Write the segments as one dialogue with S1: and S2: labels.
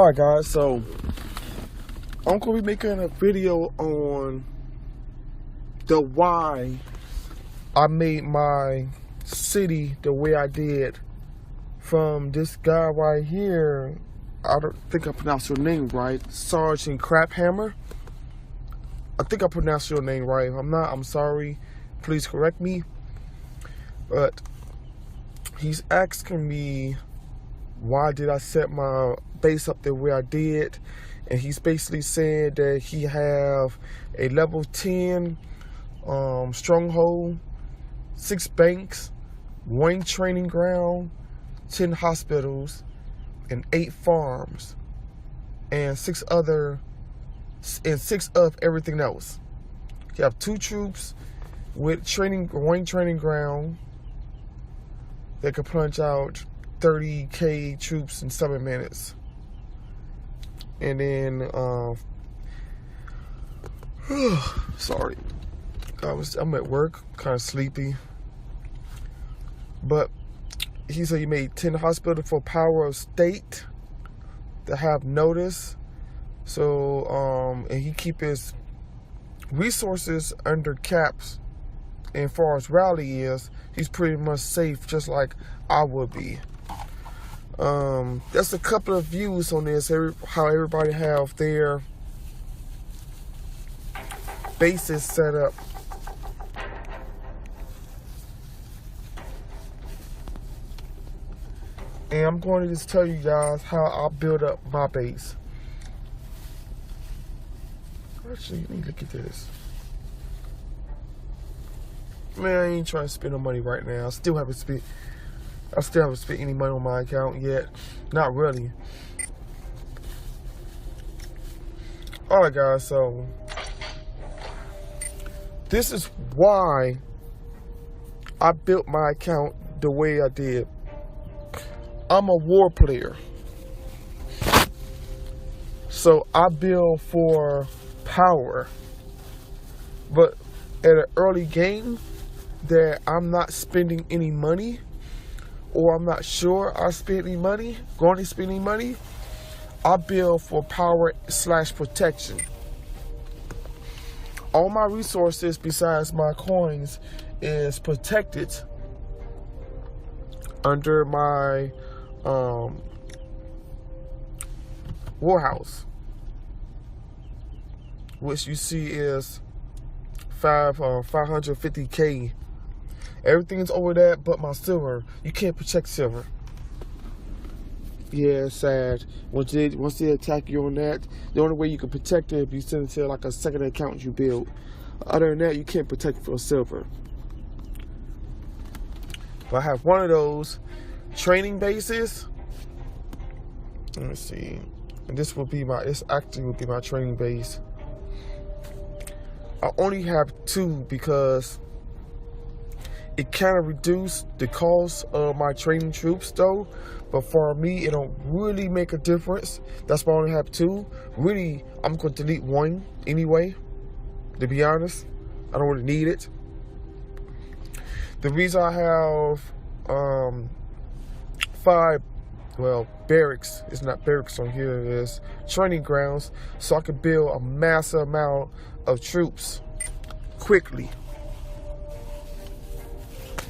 S1: Alright guys, so I'm going to be making a video on the why I made my city the way I did from this guy right here. I don't think I pronounced your name right, Sergeant Craphammer. I think I pronounced your name right. If I'm not, I'm sorry. Please correct me. But he's asking me why did I set my base up the way I did, and he's basically saying that he have a level 10 stronghold, 6 banks, 1 training ground, 10 hospitals, and 8 farms, and 6 of everything else. You have 2 troops with 1 training ground that can punch out 30k troops in 7 minutes. And then sorry, I'm at work, kind of sleepy. But he said he made 10 hospitals for power of state to have notice. So and he keep his resources under caps. And as far as rally is, he's pretty much safe, just like I would be. That's a couple of views on this, how everybody have their bases set up. And I'm going to just tell you guys how I build up my base. Actually, let me look at this. Man, I ain't trying to spend no money right now. I still haven't spent any money on my account yet. Not really. Alright guys, so this is why I built my account the way I did. I'm a war player. So I build for power. But at an early game that I'm not spending any money, or I'm not sure I spend any money, going to spend any money, I build for power / protection. All my resources besides my coins is protected under my warehouse, which you see is 550k. Everything's over that but my silver. You can't protect silver. Yeah, it's sad. Once they attack you on that, the only way you can protect it is if you send it to like a second account you build. Other than that, you can't protect for silver. But I have one of those training bases. Let me see. And this actually will be my training base. I only have 2 because it kind of reduced the cost of my training troops though, but for me it don't really make a difference. That's why I only have 2. Really, I'm going to delete 1 anyway, to be honest. I don't really need it. The reason I have 5 barracks, it's not barracks on here, is training grounds, so I can build a massive amount of troops quickly.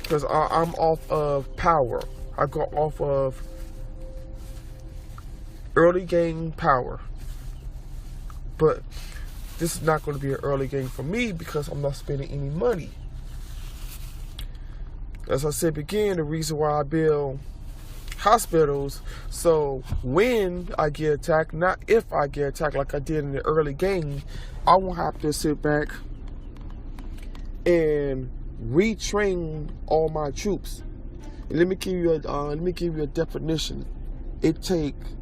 S1: Because I'm off of power. I go off of early game power. But this is not going to be an early game for me because I'm not spending any money. As I said again, the reason why I build hospitals, so when I get attacked, not if I get attacked like I did in the early game, I won't have to sit back and retrain all my troops. And let me give you a definition. It takes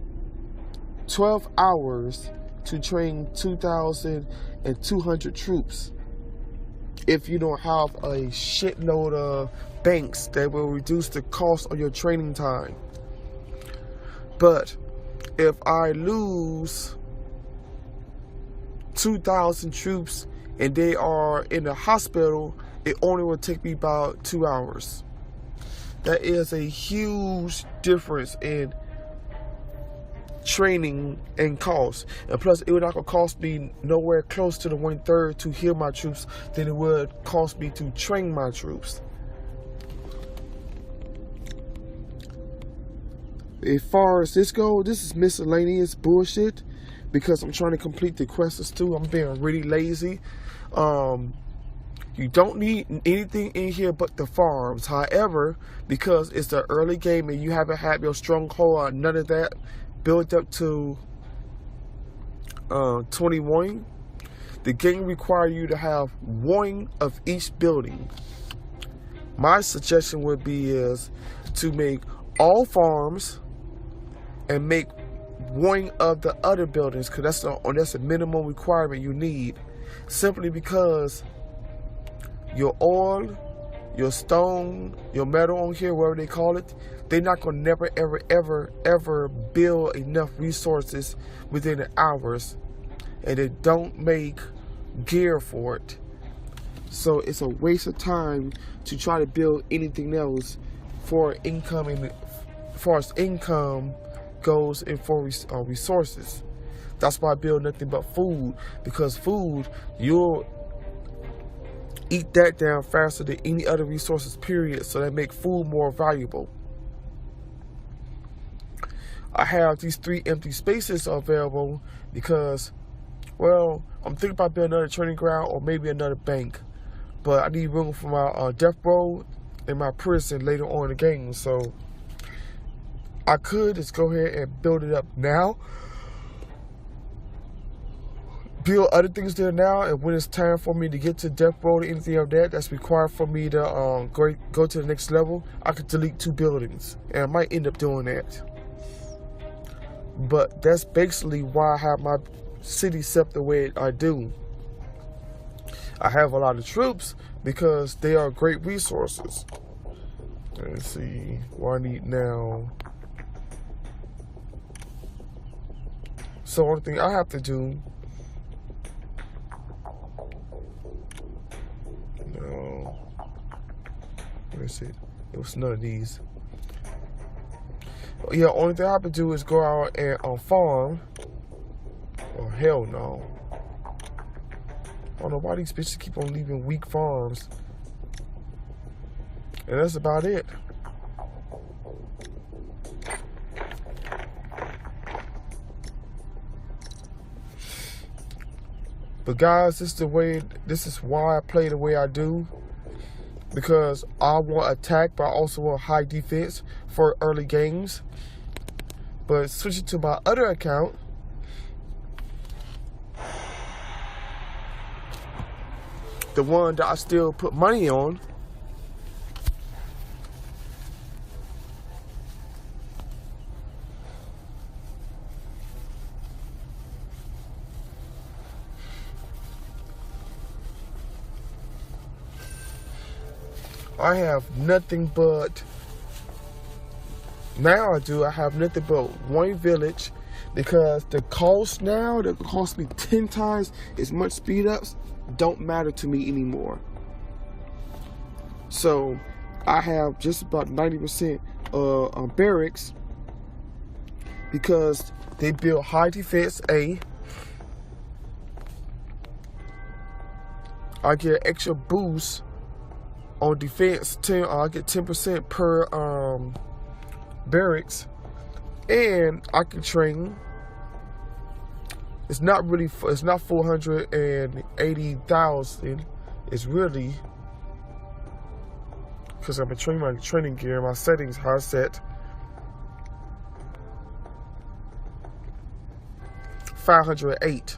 S1: 12 hours to train 2,200 troops. If you don't have a shitload of banks that will reduce the cost of your training time. But if I lose 2,000 troops and they are in the hospital, it only will take me about 2 hours. That is a huge difference in training and cost. And plus, it would not gonna cost me nowhere close to the 1/3 to heal my troops than it would cost me to train my troops. As far as this goes, this is miscellaneous bullshit because I'm trying to complete the quests too. I'm being really lazy. You don't need anything in here but the farms. However, because it's the early game and you haven't had your stronghold or none of that built up to 21, the game requires you to have one of each building. My suggestion would be is to make all farms and make one of the other buildings, because that's a minimum requirement you need, simply because your oil, your stone, your metal on here, whatever they call it, they're not gonna never ever build enough resources within the hours, and they don't make gear for it. So it's a waste of time to try to build anything else for income, as far as income goes, and for resources. That's why I build nothing but food, because food, you'll eat that down faster than any other resources, period. So that make food more valuable. I have these 3 empty spaces available because, well, I'm thinking about building another training ground or maybe another bank, but I need room for my death row and my prison later on in the game. So I could just go ahead and build it up now, build other things there now, and when it's time for me to get to death row or anything of that that's required for me to go to the next level, I could delete 2 buildings, and I might end up doing that. But that's basically why I have my city set the way I do. I have a lot of troops because they are great resources. Let's see what I need now. So one thing I have to do, no, where is it? It was none of these. Yeah, only thing I have to do is go out and farm. Oh hell no! I don't know why these bitches keep on leaving weak farms. And that's about it. But guys, this is why I play the way I do. Because I want attack, but I also want high defense for early games. But switching to my other account, the one that I still put money on, I have nothing but, now I have nothing but one village, because the cost now, that cost me 10 times as much speed ups, don't matter to me anymore. So I have just about 90% barracks, because they build high defense A. I get an extra boost on defense. I get 10% per barracks, and I can train. It's not 480,000. It's really, because I've been training my training gear, my settings how I set 508.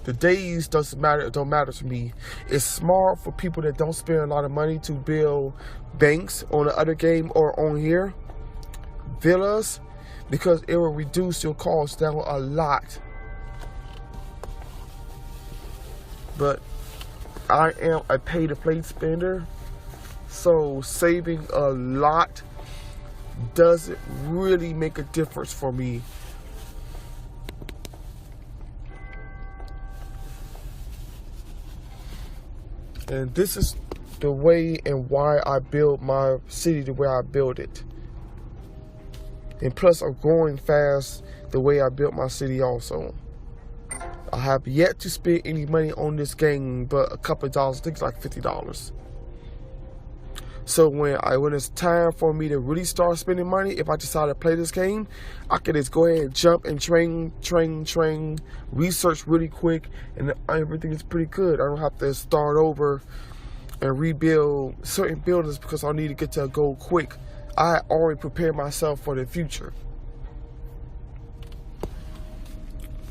S1: The days don't matter to me. It's smart for people that don't spend a lot of money to build banks on the other game or on here, villas, because it will reduce your cost down a lot. But I am a pay-to-play spender, so saving a lot doesn't really make a difference for me. And this is the way and why I build my city the way I build it. And plus, I'm growing fast the way I built my city also. I have yet to spend any money on this game but a couple of dollars. I think it's like $50. So when it's time for me to really start spending money, if I decide to play this game, I can just go ahead and jump and train, research really quick, and everything is pretty good. I don't have to start over and rebuild certain buildings because I need to get to a goal quick. I already prepared myself for the future.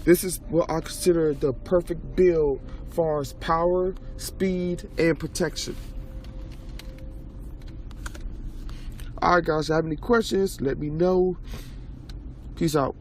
S1: This is what I consider the perfect build as far as power, speed, and protection. Alright guys, if you have any questions, let me know. Peace out.